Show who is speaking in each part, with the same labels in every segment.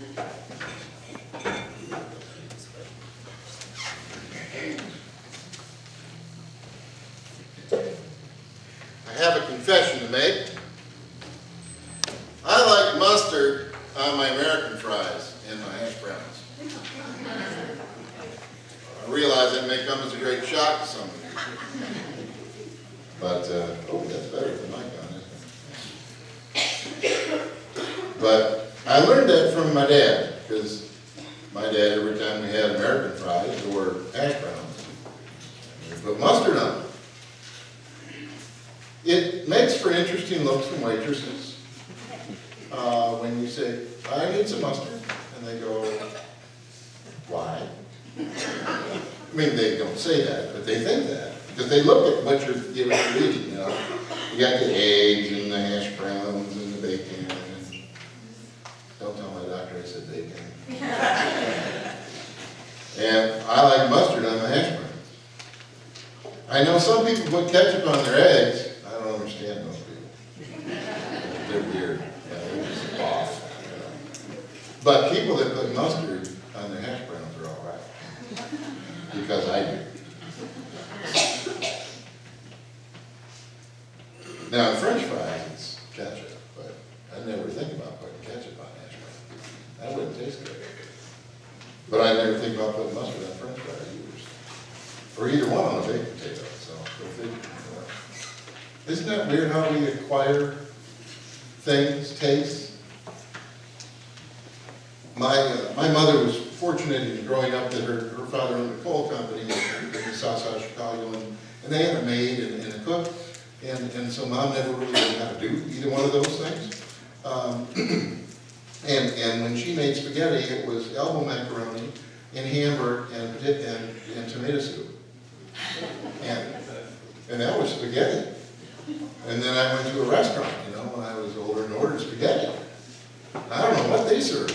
Speaker 1: I have a confession to make. I like mustard on my American fries and my hash browns. I realize that may come as a great shock to some of you. But, oh, that's better than my gun, isn't it? But I learned that from my dad, because my dad, every time we had American fries or hash browns, he put mustard on them. It makes for interesting looks from waitresses. When you say, I need some mustard, and they go, why? I mean, they don't say that, but they think that. Because they look at what you're eating, you know. You got the eggs and the hash browns and the bacon. And don't tell my doctor I said bacon. And I like mustard on my hash browns. I know some people put ketchup on their eggs. I don't understand those people. They're weird. Yeah, they're just off. You know. But people that put mustard on their hash browns are all right. Because I do. Now in French fries, it's ketchup, but I never think about putting ketchup on hash browns. That wouldn't taste good. But I never think about putting mustard on French fries either. Or either one on a baked potato. So go figure. Isn't that weird how we acquire things, tastes? My mother was fortunate in growing up that her father owned a coal company in the south side of Chicago, and they had a maid and a cook, and so Mom never really knew how to do either one of those things. And when she made spaghetti, it was elbow macaroni and hamburger and tomato soup, and that was spaghetti. And then I went to a restaurant, you know, when I was older and ordered spaghetti. I don't know what they served.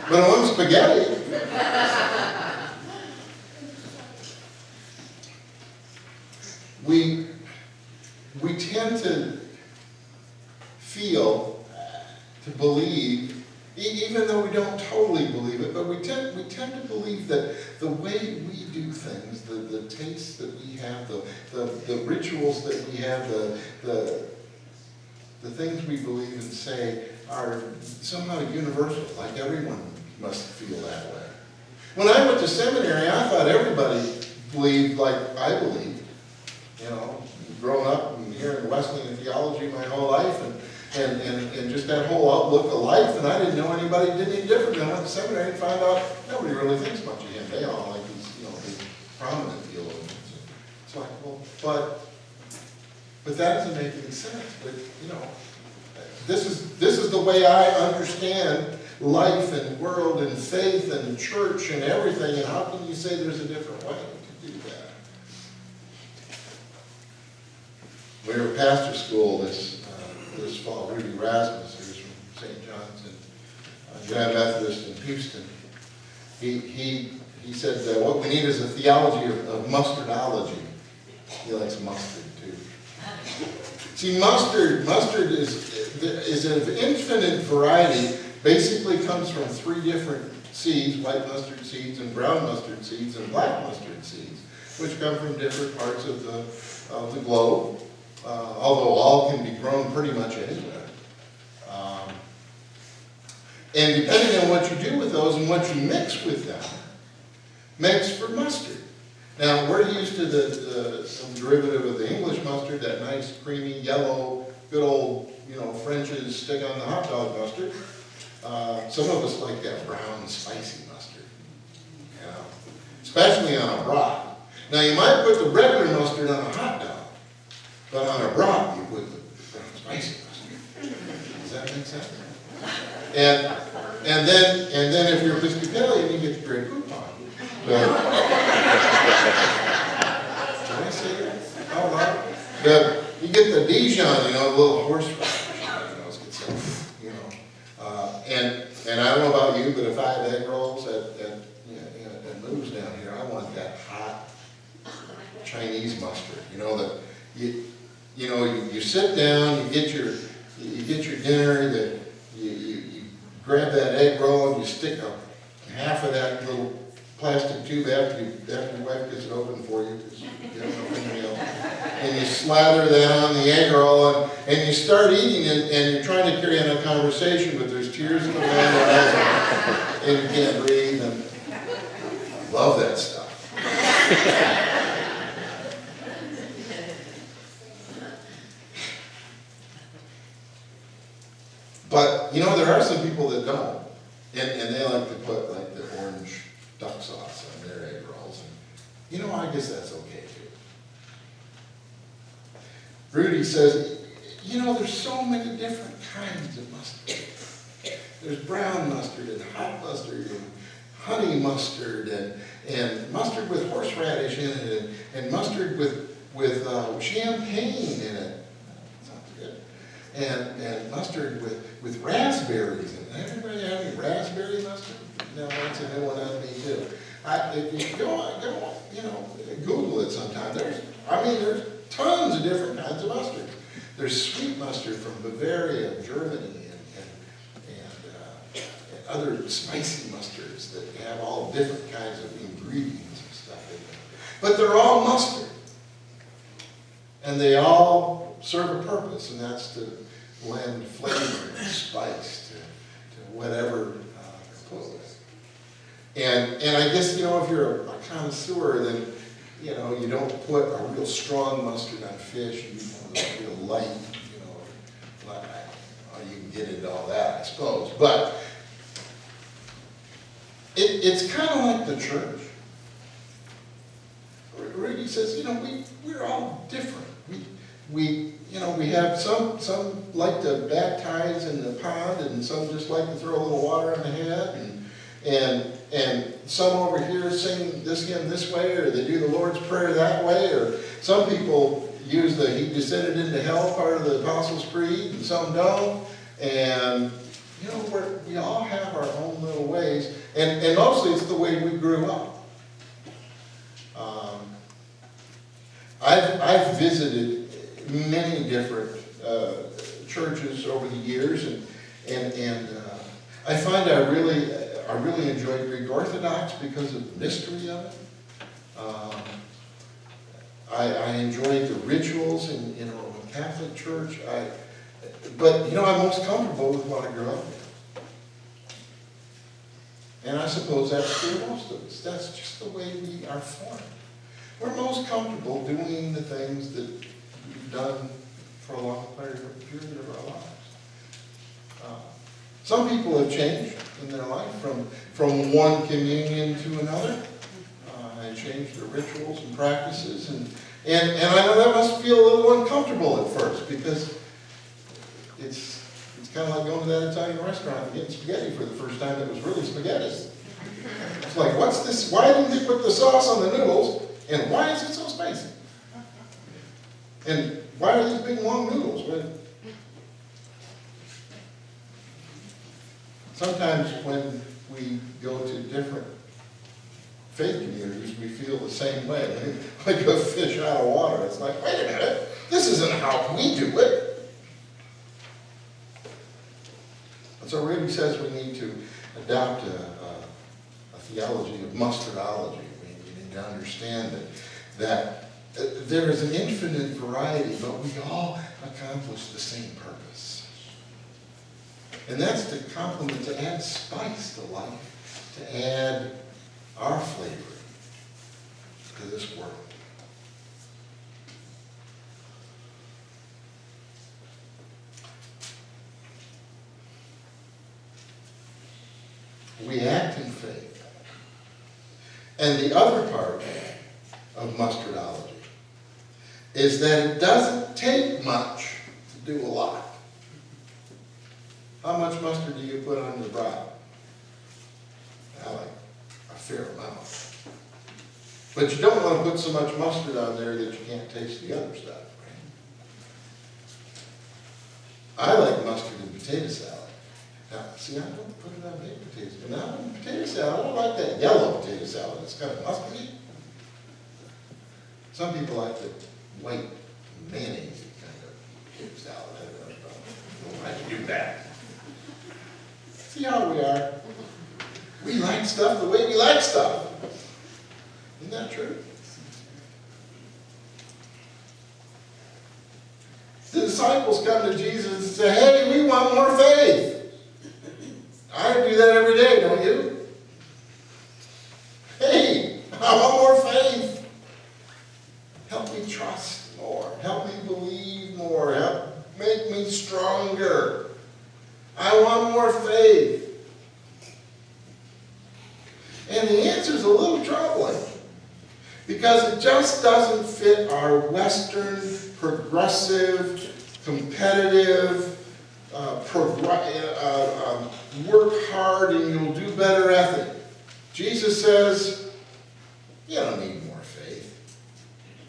Speaker 1: But it wasn't spaghetti. We tend to feel, to believe, even though we don't totally believe it, but we tend to believe that the way we do things, the tastes that we have, the rituals that we have, the things we believe and say are somehow universal, like everyone must feel that way. When I went to seminary, I thought everybody believed like I believed. You know, growing up and hearing Wesleyan theology my whole life, and just that whole outlook of life, and I didn't know anybody did any different. And I went to seminary and found out nobody really thinks much of him. They all like these, you know, big prominent theologians. It's like, well, but that doesn't make any sense. But you know, this is the way I understand life and world and faith and church and everything. And how can you say there's a different way to do that? We were at pastor school this fall. Rudy Rasmus, who's from St. John's and John Methodist in Houston, he said that what we need is a theology of mustardology. He likes mustard too. See, mustard is of infinite variety. Basically comes from 3 different seeds: white mustard seeds and brown mustard seeds and black mustard seeds, which come from different parts of the globe. Although all can be grown pretty much anywhere. And depending on what you do with those and what you mix with them, makes for mustard. Now, we're used to some derivative of the English mustard, that nice, creamy, yellow, good old, you know, French's stick on the hot dog mustard. Some of us like that brown, spicy mustard, you know, especially on a brat. Now, you might put the regular mustard on a hot dog, but on a brat, you put the brown, spicy mustard. Does that make sense? And then if you're Episcopalian, you get the Grey Poupon. Did I say that? Oh, no. You get the Dijon, you know, a little horseradish, you know, and I don't know about you, but if I have egg rolls at Moose down here, I want that hot Chinese mustard. You know that you sit down, you get your dinner, you grab that egg roll and you stick half of that little plastic tube after your wife gets it open for you, because you don't know fingernail, and you slather that on the egg roll, and you start eating it, and you're trying to carry on a conversation, but there's tears in the eyes, and you can't breathe, and I love that stuff. But, you know, there are some people that don't, and they like to put, like, the orange duck sauce on their egg rolls, and, you know, I guess that's okay, too. Rudy says, you know, there's so many different kinds of mustard. There's brown mustard, and hot mustard, and honey mustard, and mustard with horseradish in it, and mustard with champagne in it. Sounds good. And mustard with raspberries in it. Everybody have any raspberry mustard? No, that's a new one on me too. If you go on, you know, Google it sometime. There's tons of different kinds of mustard. There's sweet mustard from Bavaria, Germany, and other spicy mustards that have all different kinds of ingredients and stuff in them. But they're all mustard. And they all serve a purpose, and that's to lend flavor and spice to whatever they're put with. And I guess, you know, if you're a connoisseur, then, you know, you don't put a real strong mustard on fish, you put a real light, you know, you can get into all that, I suppose. But it's kind of like the church. Rudy says, you know, we're all different. We have some like to baptize in the pond, and some just like to throw a little water on the head, and some over here sing this hymn this way, or they do the Lord's Prayer that way, or some people use the He descended into hell part of the Apostles' Creed, and some don't. And you know, we all have our own little ways, and mostly it's the way we grew up. I've visited many different churches over the years, and I find I really enjoy Greek Orthodox because of the mystery of it. I enjoy the rituals in a Roman Catholic church. But you know, I'm most comfortable with what I grew up with. And I suppose that's true of most of us. That's just the way we are formed. We're most comfortable doing the things that we've done for a long period of our lives. Some people have changed in their life from one communion to another. And changed their rituals and practices. And I know that must feel a little uncomfortable at first, because it's kind of like going to that Italian restaurant and getting spaghetti for the first time that was really spaghetti. It's like, what's this? Why didn't they put the sauce on the noodles? And why is it so spicy? And why are these big long noodles? Sometimes when we go to different faith communities, we feel the same way. Like a fish out of water. It's like, wait a minute, this isn't how we do it. And so Rudy says we need to adopt a theology of mustardology. We need to understand that there is an infinite variety, but we all accomplish the same purpose. And that's to complement, to add spice to life, to add our flavor to this world. We act in faith. And the other part of mustardology is that it doesn't take much to do a lot. How much mustard do you put on your broth? I like a fair amount. But you don't want to put so much mustard on there that you can't taste the other stuff, right? I like mustard in potato salad. Now, see, I don't put it on baked potatoes. And now in potato salad, I don't like that yellow potato salad. It's kind of mustardy. Some people like the white mayonnaise kind of potato salad. I don't know if I can do that. See how we are? We like stuff the way we like stuff. Isn't that true? The disciples come to Jesus and say, hey, we want more faith. I do that every day, don't you? Hey, I want more faith. Help me trust more. Help me believe more. Help make me stronger. I want more faith. And the answer is a little troubling because it just doesn't fit our Western, progressive, competitive, work hard and you'll do better ethic. Jesus says, you don't need more faith.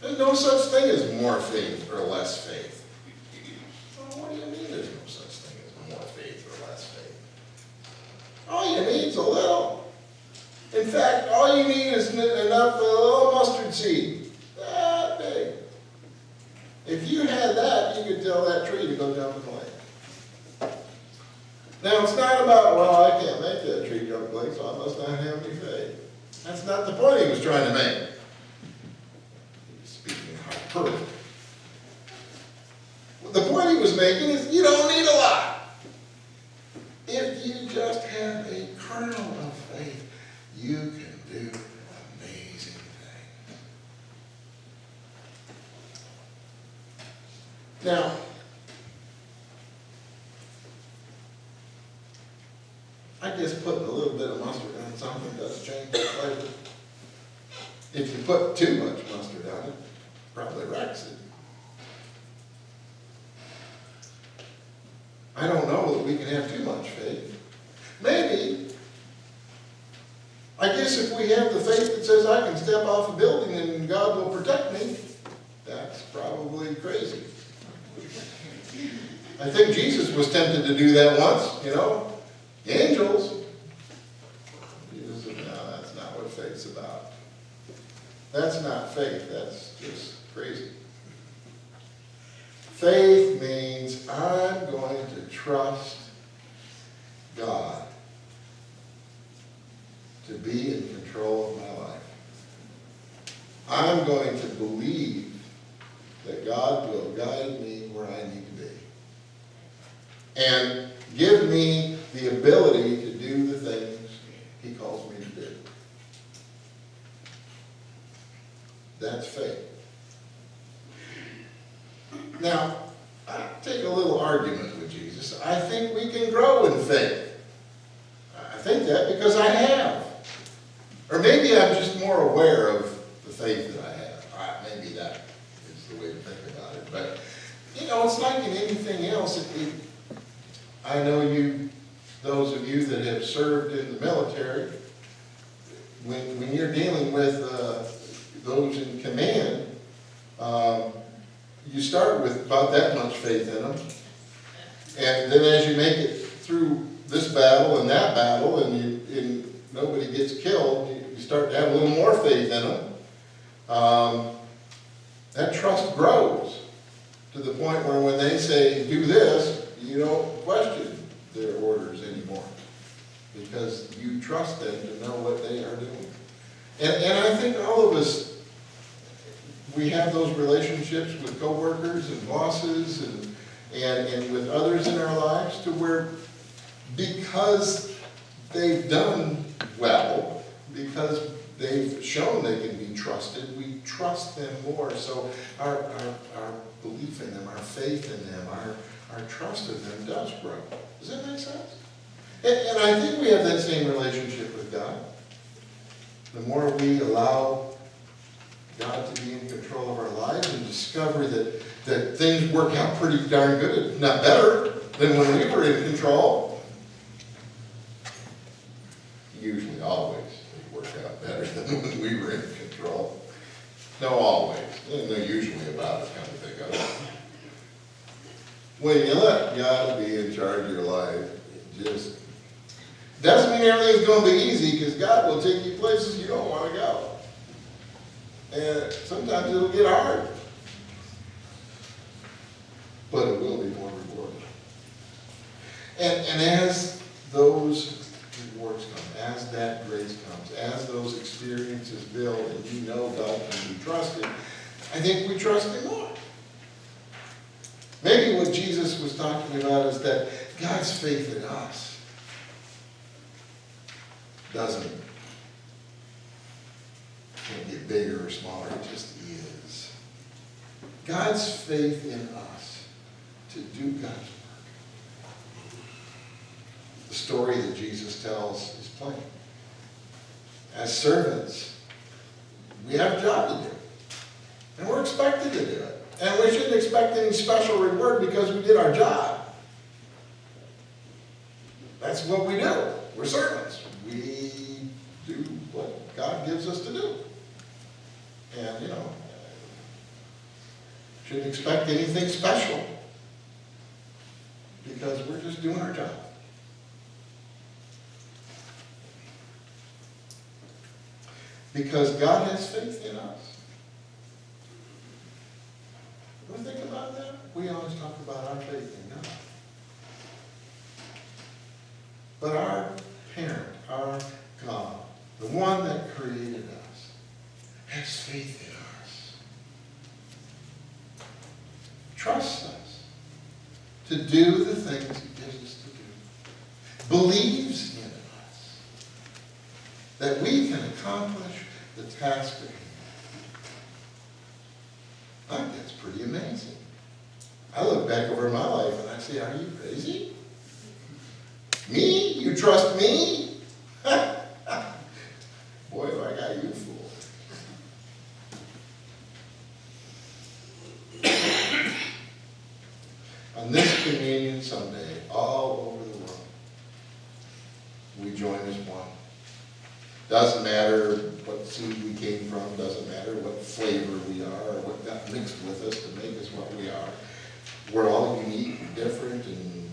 Speaker 1: There's no such thing as more faith or less faith. Well, what do you mean there's no such thing as more faith or less faith? All you need is a little. In fact, all you need is enough of a little mustard seed. That big. If you had that, you could tell that tree to go down the lake. Now, it's not about, well, I can't make that tree jump the lake, so I must not have any faith. That's not the point he was trying to make. He was speaking hyperbole. The point he was making is you don't need a lot. If you just have a kernel of faith, you can do amazing things. Now, I guess putting a little bit of mustard on something does change the flavor. If you put too much mustard on it, it probably wrecks it. I don't know that we can have too much faith. Maybe. I guess if we have the faith that says I can step off a building and God will protect me, that's probably crazy. I think Jesus was tempted to do that once, you know. Angels. Jesus said, no, that's not what faith's about. That's not faith, that's just crazy. Faith means I'm going to trust God to be in control of my life. I'm going to believe that God will guide me where I need to be. And give me the ability to do the things He calls me to do. That's faith. Now, I take a little argument with Jesus. I think we can grow in faith. I think that because I have. Or maybe I'm just more aware of the faith that I have. Maybe that is the way to think about it. But, you know, it's like in anything else. I know those of you that have served in the military, when you're dealing with those in command, you start with about that much faith in them. And then as you make it through this battle and that battle, and nobody gets killed, you start to have a little more faith in them. That trust grows to the point where when they say, do this, you don't question their orders anymore. Because you trust them to know what they are doing. And I think all of us, we have those relationships with coworkers and bosses and with others in our lives to where because they've done well, because they've shown they can be trusted, we trust them more. So our belief in them, our faith in them, our trust in them does grow. Does that make sense? And I think we have that same relationship with God. The more we allow God to be in control of our lives and discover that things work out pretty darn good, if not better, than when we were in control. Usually, always, they work out better than when we were in control. No, always. No, usually about it, kind of think of it. When you let God be in charge of your life, it just doesn't mean everything's going to be easy, because God will take you places you don't want to go. And sometimes it'll get hard. But it will be more rewarding. And as those rewards come, as that grace comes, as those experiences build, and you know God can be trusted, I think we trust Him more. Maybe what Jesus was talking about is that God's faith in us can't get bigger or smaller, it just is. God's faith in us to do God's work. The story that Jesus tells is plain. As servants, we have a job to do. And we're expected to do it. And we shouldn't expect any special reward because we did our job. That's what we do. We're servants. We do what God gives us to do. And, shouldn't expect anything special because we're just doing our job. Because God has faith in us. When we think about that, we always talk about our faith in God. But our parent, our God, the one that created us, has faith in us. Trusts us to do the things He gives us to do. Believes in us that we can accomplish the task at hand. I think that's pretty amazing. I look back over my life and I say, are you crazy? Me? You trust me? Boy, have I got you fooled. On this Communion Sunday, all over the world, we join as one. Doesn't matter what seed we came from, doesn't matter what flavor we are, or what got mixed with us to make us what we are. We're all unique and different, and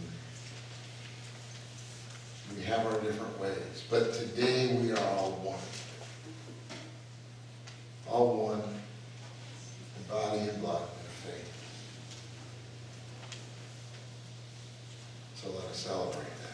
Speaker 1: we have our different ways. But today we are all one. All one in body and blood and faith. So let us celebrate that.